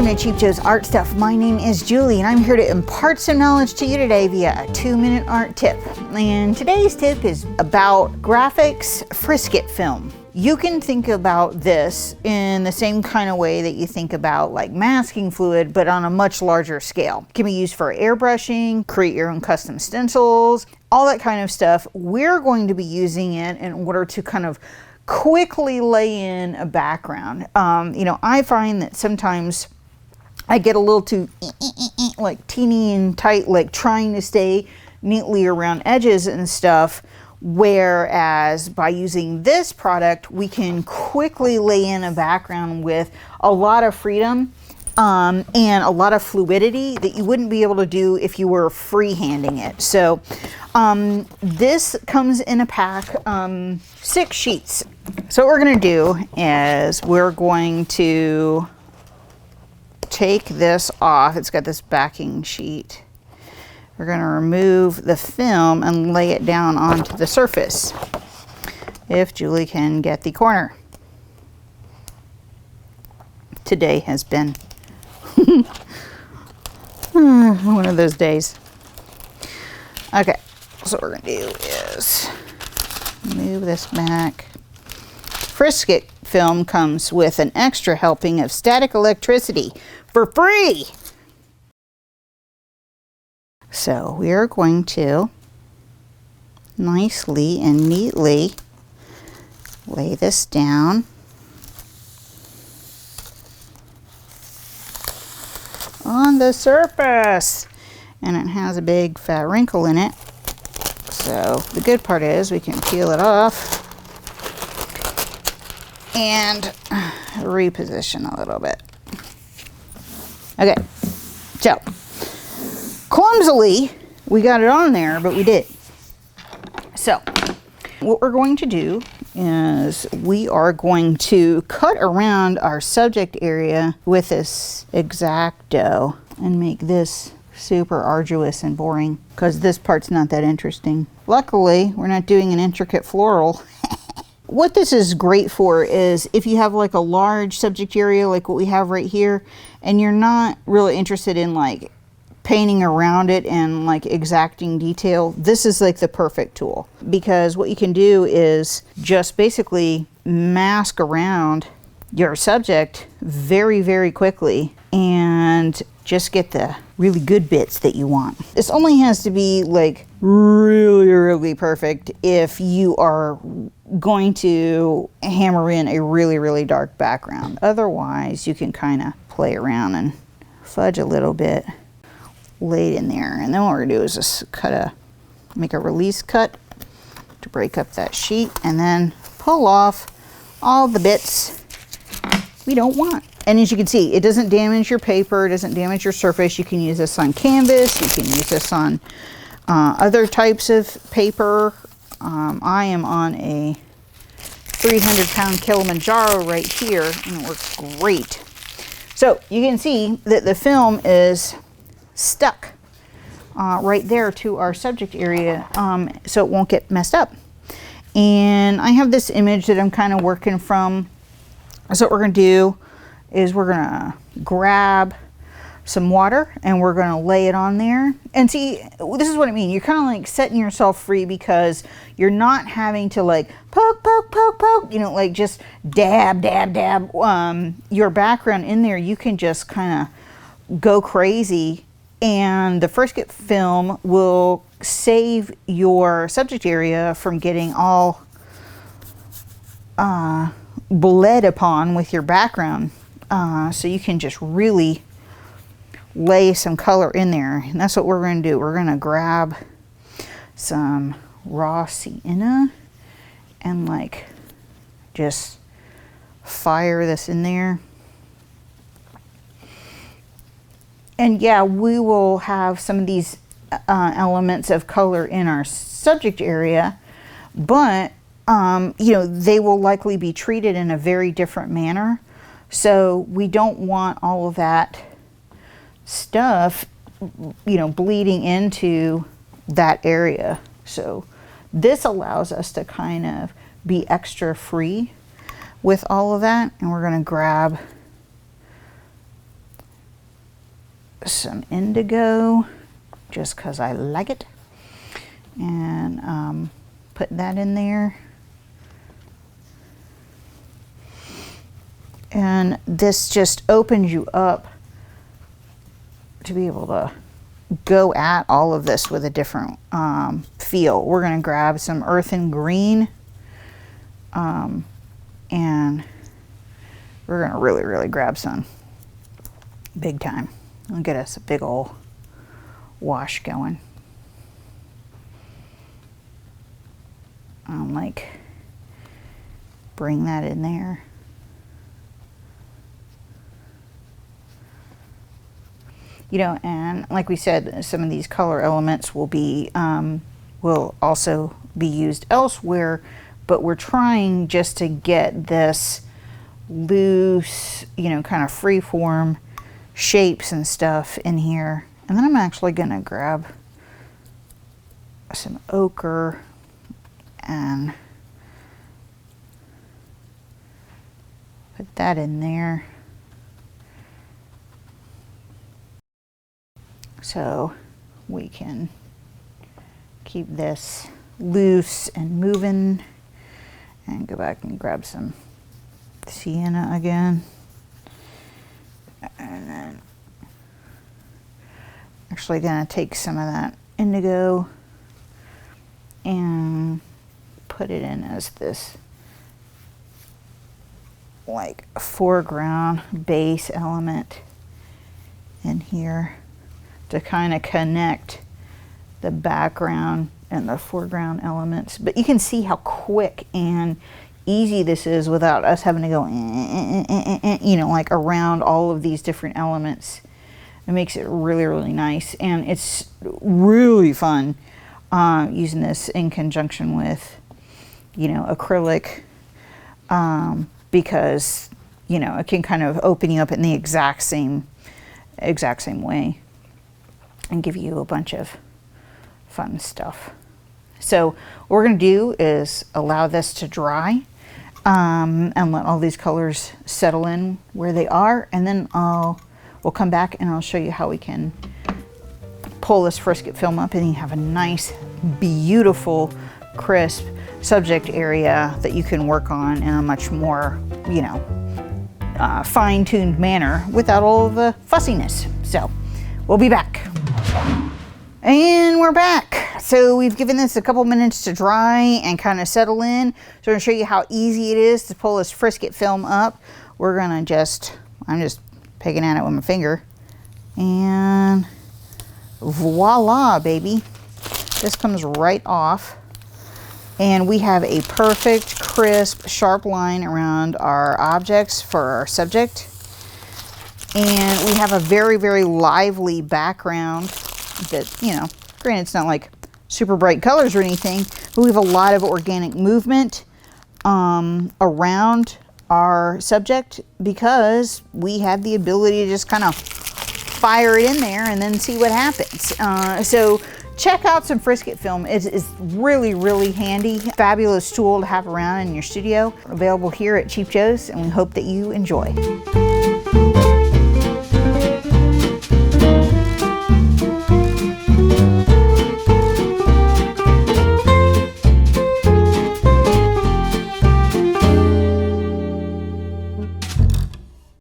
Welcome to Cheap Joe's Art Stuff. My name is Julie and I'm here to impart some knowledge to you today via a 2-minute art tip. And today's tip is about Grafix Frisket Film. You can think about this in the same kind of way that you think about like masking fluid, but on a much larger scale. It can be used for airbrushing, create your own custom stencils, all that kind of stuff. We're going to be using it in order to kind of quickly lay in a background. I find that sometimes I get a little too like teeny and tight, like trying to stay neatly around edges and stuff. Whereas by using this product, we can quickly lay in a background with a lot of freedom and a lot of fluidity that you wouldn't be able to do if you were freehanding it. So this comes in a pack, 6 sheets. So what we're going to do is we're going to take this off. It's got this backing sheet. We're going to remove the film and lay it down onto the surface, if Julie can get the corner. Today has been one of those days. Okay, so what we're going to do is move this back. Frisket film comes with an extra helping of static electricity for free. So we are going to nicely and neatly lay this down. On the surface. And it has a big fat wrinkle in it. So the good part is we can peel it off and reposition a little bit. Okay, so clumsily we got it on there, but we did. So what we're going to do is we are going to cut around our subject area with this X-Acto and make this super arduous and boring because this part's not that interesting. Luckily, we're not doing an intricate floral. What this is great for is if you have like a large subject area like what we have right here and you're not really interested in like painting around it and like exacting detail, this is like the perfect tool because what you can do is just basically mask around your subject very, very quickly and just get the really good bits that you want. This only has to be like really, really perfect if you are going to hammer in a really, really dark background. Otherwise, you can kind of play around and fudge a little bit laid in there. And then what we're gonna do is just make a release cut to break up that sheet and then pull off all the bits we don't want. And as you can see, it doesn't damage your paper, it doesn't damage your surface. You can use this on canvas, you can use this on other types of paper. I am on a 300-pound Kilimanjaro right here and it works great. So you can see that the film is stuck right there to our subject area so it won't get messed up. And I have this image that I'm kind of working from. So what we're going to do is we're going to grab some water and we're going to lay it on there. And see, this is what I mean. You're kind of like setting yourself free because you're not having to like poke, poke, poke, poke, like just dab, dab, dab your background in there. You can just kind of go crazy and the frisket film will save your subject area from getting all bled upon with your background. So you can just really lay some color in there. And that's what we're going to do. We're going to grab some raw sienna and like just fire this in there. And yeah, we will have some of these elements of color in our subject area, but they will likely be treated in a very different manner. So we don't want all of that stuff, bleeding into that area. So this allows us to kind of be extra free with all of that. And we're going to grab some indigo just because I like it, and put that in there. And this just opens you up to be able to go at all of this with a different feel. We're going to grab some Earthen green, and we're going to really grab some big time. I'll get us a big old wash going. Like, bring that in there. You know, and like we said, some of these color elements will be will also be used elsewhere, but we're trying just to get this loose, you know, kind of free form shapes and stuff in here. And then I'm actually gonna grab some ochre and put that in there. So we can keep this loose and moving, and go back and grab some Sienna again. And then actually gonna take some of that indigo and put it in as this like foreground base element in here to kind of connect the background and the foreground elements. But you can see how quick and easy this is without us having to go, you know, like around all of these different elements. It makes it really nice, and it's really fun using this in conjunction with, you know, acrylic, because, you know, it can kind of open you up in the exact same way and give you a bunch of fun stuff. So what we're going to do is allow this to dry, and let all these colors settle in where they are, and then we'll come back and I'll show you how we can pull this frisket film up and you have a nice, beautiful, crisp subject area that you can work on in a much more, you know, fine-tuned manner without all of the fussiness. So we'll be back. And we're back. So we've given this a couple minutes to dry and kind of settle in. So I'm going to show you how easy it is to pull this frisket film up. We're going to I'm just picking at it with my finger. And voila, baby. This comes right off. And we have a perfect, crisp, sharp line around our objects for our subject. And we have a very lively background that, you know, granted it's not like super bright colors or anything, but we have a lot of organic movement around our subject because we have the ability to just kind of fire it in there and then see what happens. So check out some frisket film. It's really handy, fabulous tool to have around in your studio. Available here at Cheap Joe's, and we hope that you enjoy.